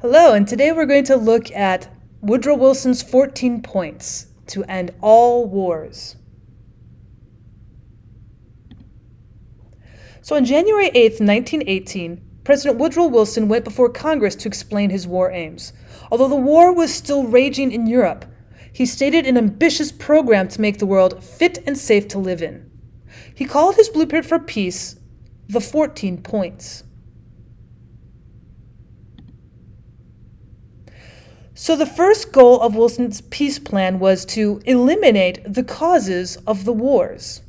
Hello, and today we're going to look at Woodrow Wilson's 14 points to end all wars. So on January 8th, 1918, President Woodrow Wilson went before Congress to explain his war aims. Although the war was still raging in Europe, he stated an ambitious program to make the world fit and safe to live in. He called his blueprint for peace the 14 points. So the first goal of Wilson's peace plan was to eliminate the causes of the wars.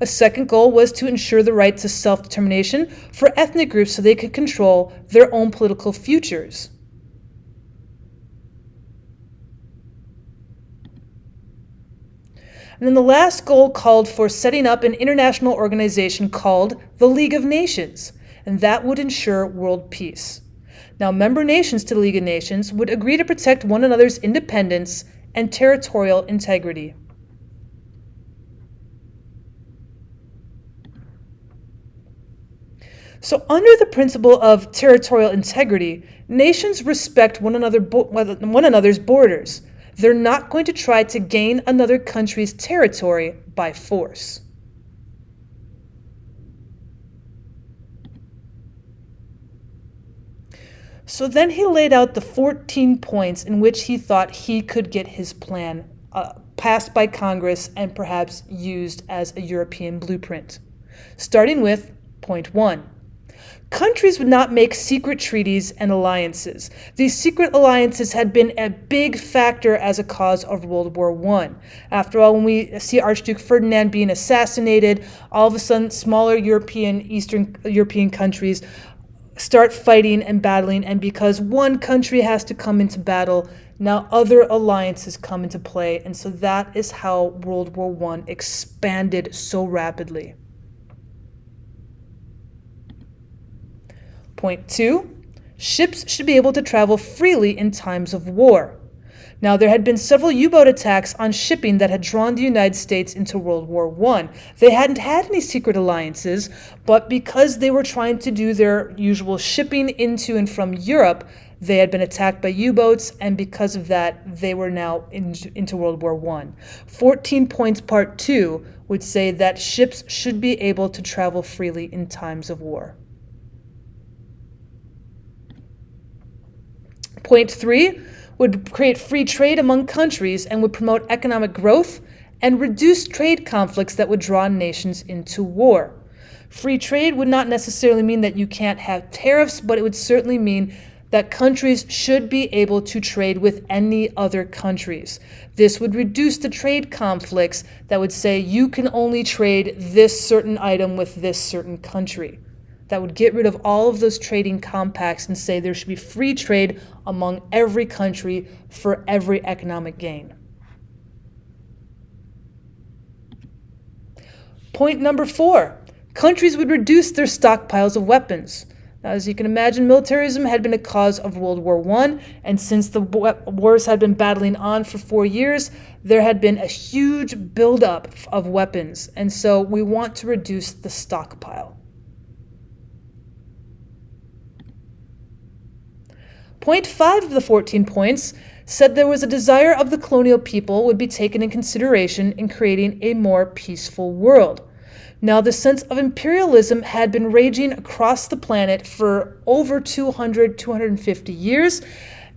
A second goal was to ensure the right to self-determination for ethnic groups so they could control their own political futures. And then the last goal called for setting up an international organization called the League of Nations, and that would ensure world peace. Now, member nations to the League of Nations would agree to protect one another's independence and territorial integrity. So under the principle of territorial integrity, nations respect one another's borders. They're not going to try to gain another country's territory by force. So then he laid out the 14 points in which he thought he could get his plan passed by Congress and perhaps used as a European blueprint. Starting with point 1. Countries would not make secret treaties and alliances. These secret alliances had been a big factor as a cause of World War I. After all, when we see Archduke Ferdinand being assassinated, all of a sudden smaller Eastern European countries start fighting and battling, and because one country has to come into battle, now other alliances come into play, and so that is how World War I expanded so rapidly. Point 2, ships should be able to travel freely in times of war. Now, there had been several U-boat attacks on shipping that had drawn the United States into World War I. They hadn't had any secret alliances, but because they were trying to do their usual shipping into and from Europe, they had been attacked by U-boats, and because of that, they were now into World War I. 14 points part 2 would say that ships should be able to travel freely in times of war. Point 3 would create free trade among countries and would promote economic growth and reduce trade conflicts that would draw nations into war. Free trade would not necessarily mean that you can't have tariffs, but it would certainly mean that countries should be able to trade with any other countries. This would reduce the trade conflicts that would say you can only trade this certain item with this certain country. That would get rid of all of those trading compacts and say there should be free trade among every country for every economic gain. Point number 4, countries would reduce their stockpiles of weapons. Now, as you can imagine, militarism had been a cause of World War I, and since the wars had been battling on for 4 years, there had been a huge buildup of weapons, and so we want to reduce the stockpile. Point 5 of the 14 points said there was a desire of the colonial people would be taken in consideration in creating a more peaceful world. Now, the sense of imperialism had been raging across the planet for over 250 years,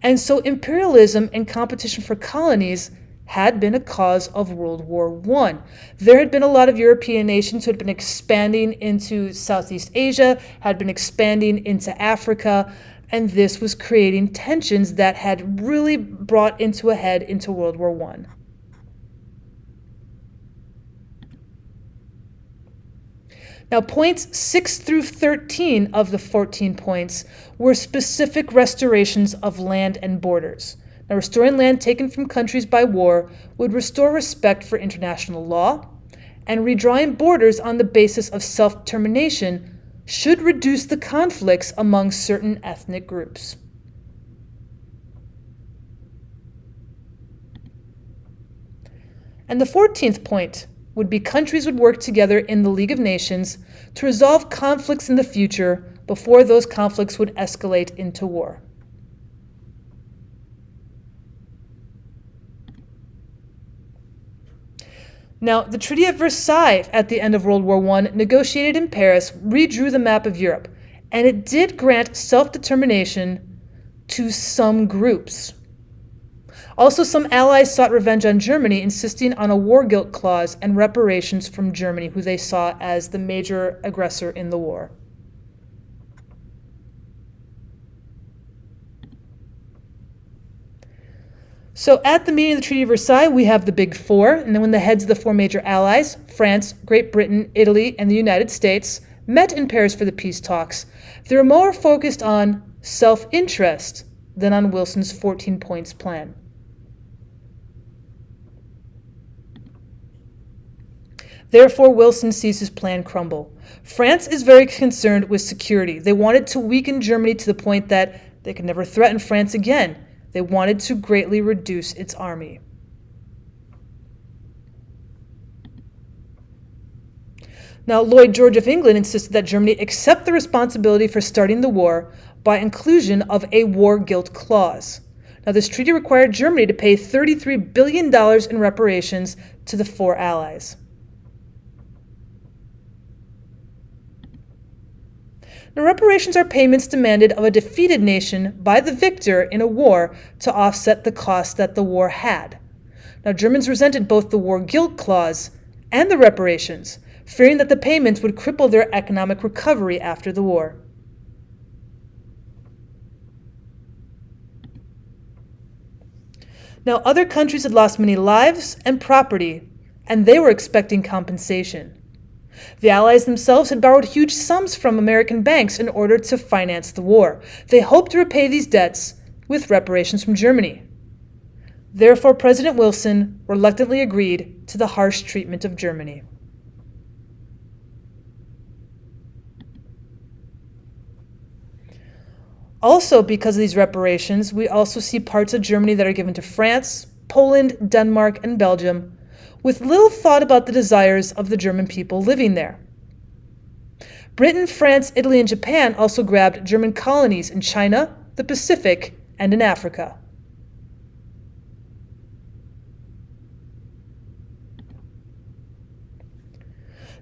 and so imperialism and competition for colonies had been a cause of World War I. There had been a lot of European nations who had been expanding into Southeast Asia, had been expanding into Africa, and this was creating tensions that had really brought into a head into World War I. Now, points 6 through 13 of the 14 points were specific restorations of land and borders. Now, restoring land taken from countries by war would restore respect for international law, and redrawing borders on the basis of self-determination should reduce the conflicts among certain ethnic groups. And the 14th point would be countries would work together in the League of Nations to resolve conflicts in the future before those conflicts would escalate into war. Now, the Treaty of Versailles at the end of World War I, negotiated in Paris, redrew the map of Europe, and it did grant self-determination to some groups. Also, some allies sought revenge on Germany, insisting on a war guilt clause and reparations from Germany, who they saw as the major aggressor in the war. So at the meeting of the Treaty of Versailles, we have the Big Four, and then when the heads of the four major allies, France, Great Britain, Italy, and the United States, met in Paris for the peace talks, they were more focused on self-interest than on Wilson's 14 points plan. Therefore, Wilson sees his plan crumble. France is very concerned with security. They wanted to weaken Germany to the point that they could never threaten France again. They wanted to greatly reduce its army. Now, Lloyd George of England insisted that Germany accept the responsibility for starting the war by inclusion of a war guilt clause. Now, this treaty required Germany to pay $33 billion in reparations to the four allies. Now, reparations are payments demanded of a defeated nation by the victor in a war to offset the cost that the war had. Now, Germans resented both the war guilt clause and the reparations, fearing that the payments would cripple their economic recovery after the war. Now, other countries had lost many lives and property, and they were expecting compensation. The Allies themselves had borrowed huge sums from American banks in order to finance the war. They hoped to repay these debts with reparations from Germany. Therefore, President Wilson reluctantly agreed to the harsh treatment of Germany. Also, because of these reparations, we also see parts of Germany that are given to France, Poland, Denmark, and Belgium, with little thought about the desires of the German people living there. Britain, France, Italy, and Japan also grabbed German colonies in China, the Pacific, and in Africa.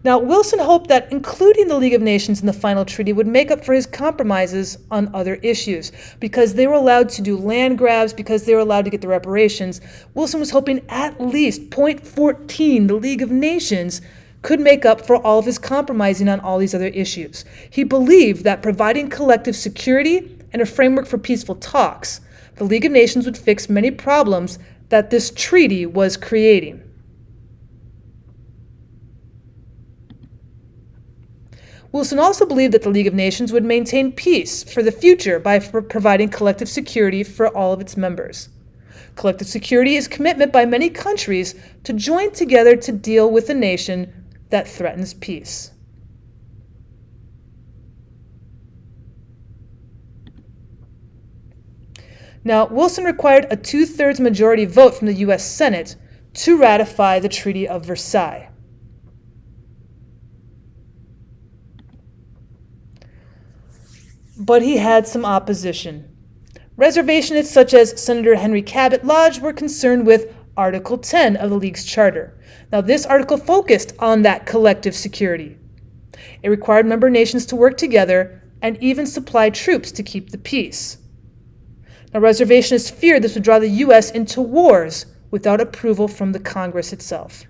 Now, Wilson hoped that including the League of Nations in the final treaty would make up for his compromises on other issues. Because they were allowed to do land grabs, because they were allowed to get the reparations, Wilson was hoping at least point 14, the League of Nations, could make up for all of his compromising on all these other issues. He believed that providing collective security and a framework for peaceful talks, the League of Nations would fix many problems that this treaty was creating. Wilson also believed that the League of Nations would maintain peace for the future by providing collective security for all of its members. Collective security is commitment by many countries to join together to deal with a nation that threatens peace. Now, Wilson required a 2/3 majority vote from the U.S. Senate to ratify the Treaty of Versailles. But he had some opposition. Reservationists such as Senator Henry Cabot Lodge were concerned with Article 10 of the League's charter. Now, this article focused on that collective security. It required member nations to work together and even supply troops to keep the peace. Now, reservationists feared this would draw the U.S. into wars without approval from the Congress itself.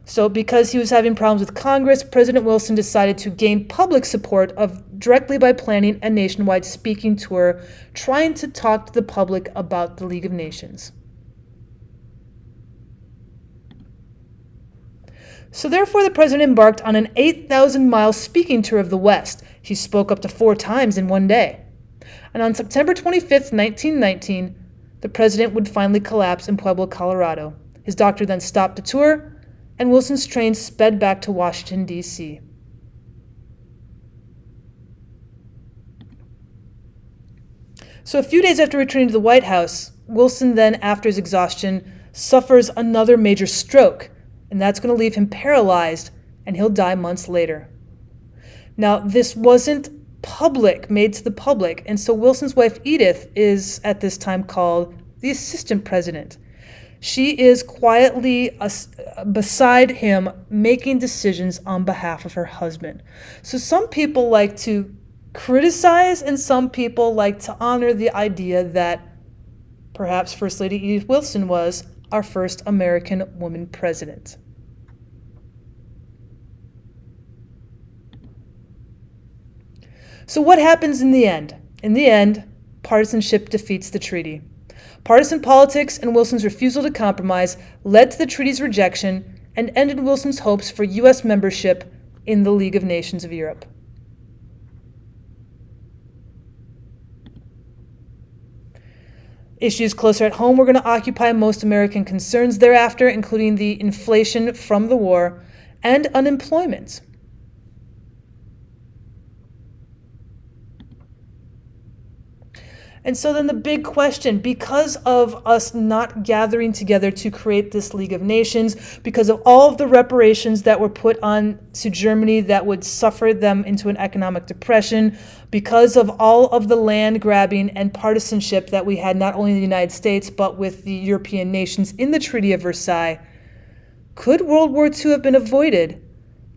So because he was having problems with Congress, President Wilson decided to gain public support directly by planning a nationwide speaking tour, trying to talk to the public about the League of Nations. So therefore, the president embarked on an 8,000-mile speaking tour of the West. He spoke up to 4 times in one day. And on September 25th, 1919, the president would finally collapse in Pueblo, Colorado. His doctor then stopped the tour, and Wilson's train sped back to Washington, D.C. So a few days after returning to the White House, Wilson then, after his exhaustion, suffers another major stroke, and that's going to leave him paralyzed, and he'll die months later. Now, this wasn't made to the public, and so Wilson's wife Edith is at this time called the assistant president. She is quietly beside him, making decisions on behalf of her husband. So some people like to criticize, and some people like to honor the idea that perhaps First Lady Edith Wilson was our first American woman president. So what happens in the end? In the end, partisanship defeats the treaty. Partisan politics and Wilson's refusal to compromise led to the treaty's rejection and ended Wilson's hopes for U.S. membership in the League of Nations of Europe. Issues closer at home were going to occupy most American concerns thereafter, including the inflation from the war and unemployment. And so then the big question, because of us not gathering together to create this League of Nations, because of all of the reparations that were put on to Germany that would suffer them into an economic depression, because of all of the land grabbing and partisanship that we had not only in the United States, but with the European nations in the Treaty of Versailles, could World War II have been avoided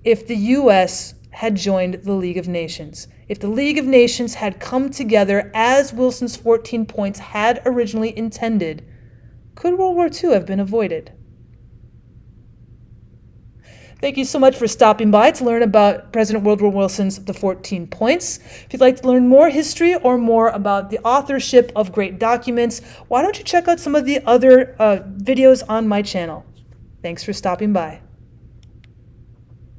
if the U.S. had joined the League of Nations? If the League of Nations had come together as Wilson's 14 points had originally intended, could World War II have been avoided? Thank you so much for stopping by to learn about President Woodrow Wilson's The 14 Points. If you'd like to learn more history or more about the authorship of great documents, why don't you check out some of the other videos on my channel. Thanks for stopping by.